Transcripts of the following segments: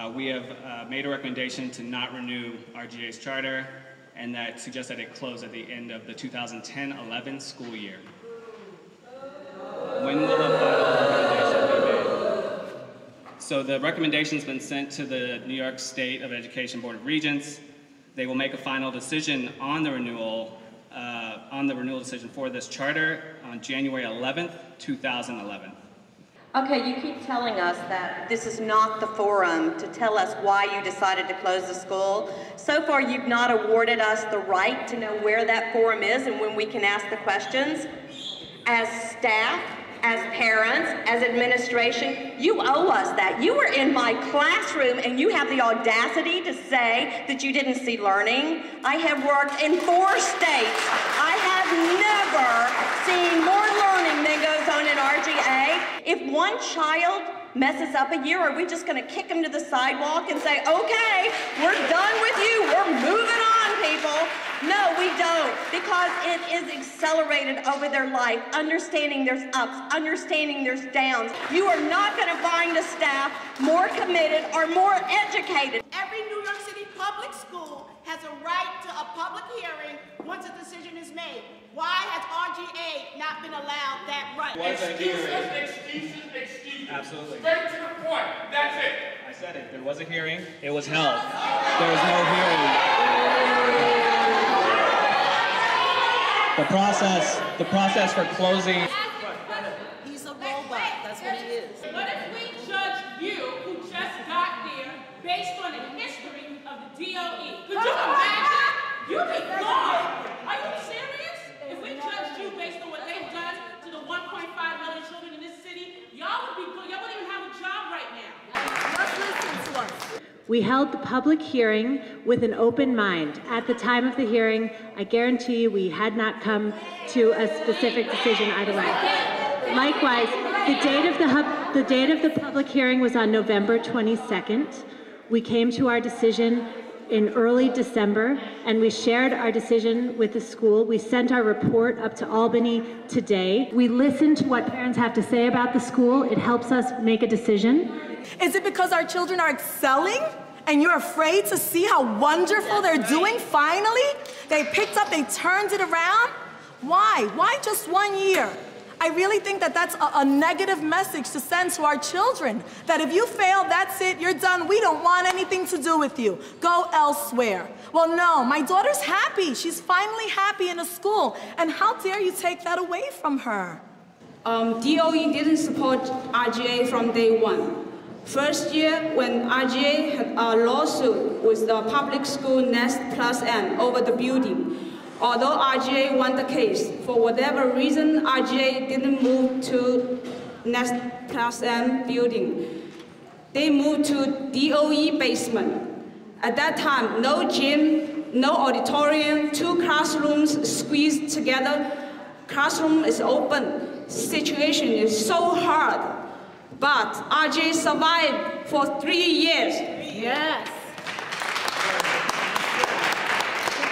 We have made a recommendation to not renew RGA's charter, and that suggests that it close at the end of the 2010-11 school year. When will the final recommendation be made? So the recommendation's been sent to the New York State of Education Board of Regents. They will make a final decision on the renewal decision for this charter on January 11th, 2011. Okay, you keep telling us that this is not the forum to tell us why you decided to close the school. So far, you've not awarded us the right to know where that forum is and when we can ask the questions. As staff, as parents, as administration, you owe us that. You were in my classroom and you have the audacity to say that you didn't see learning. I have worked in 4 states. I have never seen more learning than goes on in RGA. If one child messes up a year, are we just gonna kick them to the sidewalk and say, okay, we're done with you, we're moving on, people? No, we don't, because it is accelerated over their life, understanding there's ups, understanding there's downs. You are not gonna find a staff more committed or more educated. Every New York City public school has a right to a public hearing once a decision is made. Why has RGA not been allowed that right? Excuses. Absolutely. Straight to the point. That's it. I said it. There was a hearing. It was held. There was no hearing. The process for closing. He's a robot. That's what he is. What if we judge you, who just got there, based on the history of the DOE? Could you imagine? You'd be gone. Are you serious? If we judged you based on what they've done to the 1.5 million children in this city, y'all wouldn't even have a job right now. Let's listen to us. We held the public hearing with an open mind. At the time of the hearing, I guarantee you we had not come to a specific decision either way. Likewise, the date of the public hearing was on November 22nd. We came to our decision in early December, and we shared our decision with the school. We sent our report up to Albany today. We listened to what parents have to say about the school. It helps us make a decision. Is it because our children are excelling and you're afraid to see how wonderful they're doing finally? They picked up, they turned it around? Why? Why just 1 year? I really think that that's a negative message to send to our children. That if you fail, that's it, you're done. We don't want anything to do with you. Go elsewhere. Well, no, my daughter's happy. She's finally happy in a school. And how dare you take that away from her? DOE didn't support RGA from day one. First year, when RGA had a lawsuit with the public school Nest Plus M over the building, although RGA won the case, for whatever reason, RGA didn't move to Nest Plus M building. They moved to DOE basement. At that time, no gym, no auditorium, 2 classrooms squeezed together. Classroom is open. Situation is so hard. But RGA survived for 3 years. Yes.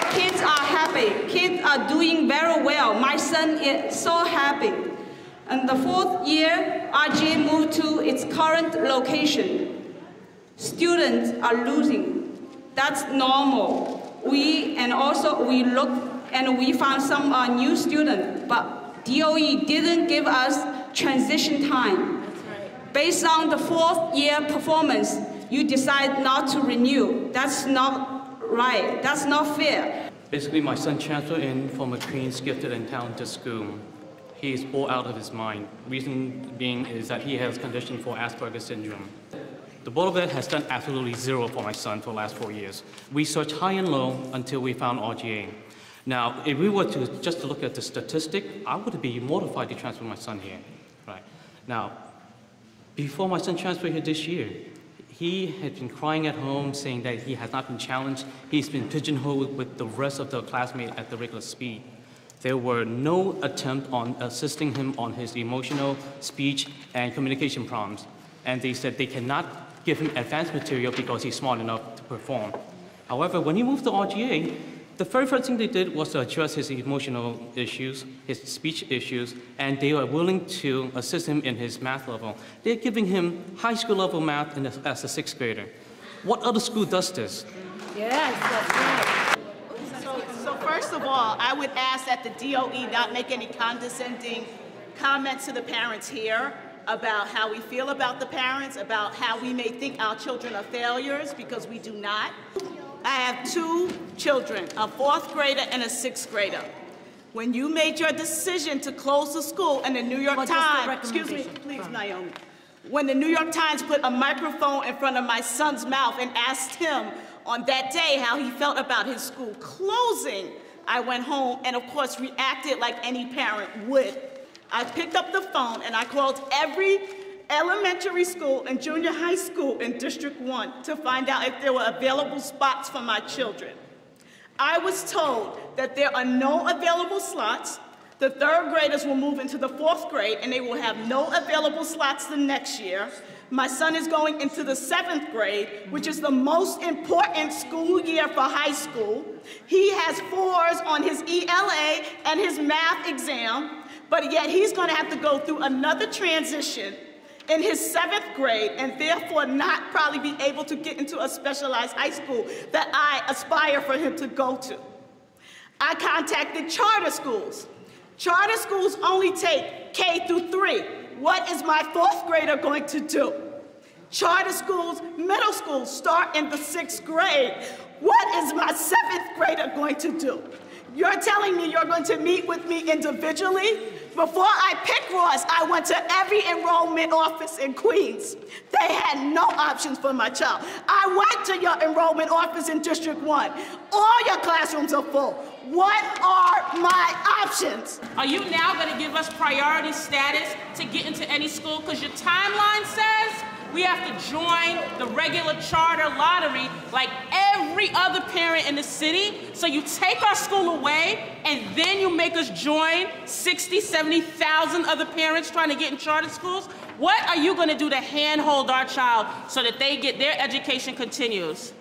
Kids are happy. Kids are doing very well. My son is so happy. And the 4th year, RGA moved to its current location. Students are losing. That's normal. We looked and we found some new students, but DOE didn't give us transition time. Based on the 4th year performance, you decide not to renew. That's not right. That's not fair. Basically, my son transferred in from a Queens gifted and talented school. He is all out of his mind. Reason being is that he has condition for Asperger's syndrome. The Board of Ed has done absolutely zero for my son for the last 4 years. We searched high and low until we found RGA. Now, if we were to just look at the statistic, I would be mortified to transfer my son here. Right? Now, before my son transferred here this year, he had been crying at home, saying that he has not been challenged. He's been pigeonholed with the rest of the classmates at the regular speed. There were no attempt on assisting him on his emotional, speech, and communication problems. And they said they cannot give him advanced material because he's smart enough to perform. However, when he moved to RGA, the very first thing they did was to address his emotional issues, his speech issues, and they were willing to assist him in his math level. They're giving him high school level math as a 6th grader. What other school does this? Yes, that's right. So first of all, I would ask that the DOE not make any condescending comments to the parents here about how we feel about the parents, about how we may think our children are failures, because we do not. I have 2 children, a 4th grader and a 6th grader. When you made your decision to close the school and the New York Times, excuse me, please, Naomi. When the New York Times put a microphone in front of my son's mouth and asked him on that day how he felt about his school closing, I went home and of course reacted like any parent would. I picked up the phone and I called every elementary school and junior high school in District 1 to find out if there were available spots for my children. I was told that there are no available slots. The 3rd graders will move into the 4th grade and they will have no available slots the next year. My son is going into the 7th grade, which is the most important school year for high school. He has 4s on his ELA and his math exam, but yet he's going to have to go through another transition in his 7th grade and therefore not probably be able to get into a specialized high school that I aspire for him to go to. I contacted charter schools. Charter schools only take K through 3. What is my 4th grader going to do? Charter schools, middle schools start in the 6th grade. What is my 7th grader going to do? You're telling me you're going to meet with me individually? Before I picked Ross, I went to every enrollment office in Queens. They had no options for my child. I went to your enrollment office in District 1. All your classrooms are full. What are my options? Are you now going to give us priority status to get into any school? Because your timeline says we have to join the regular charter lottery like every other parent in the city. So you take our school away and then you make us join 60, 70,000 other parents trying to get in charter schools? What are you going to do to handhold our child so that their education continues?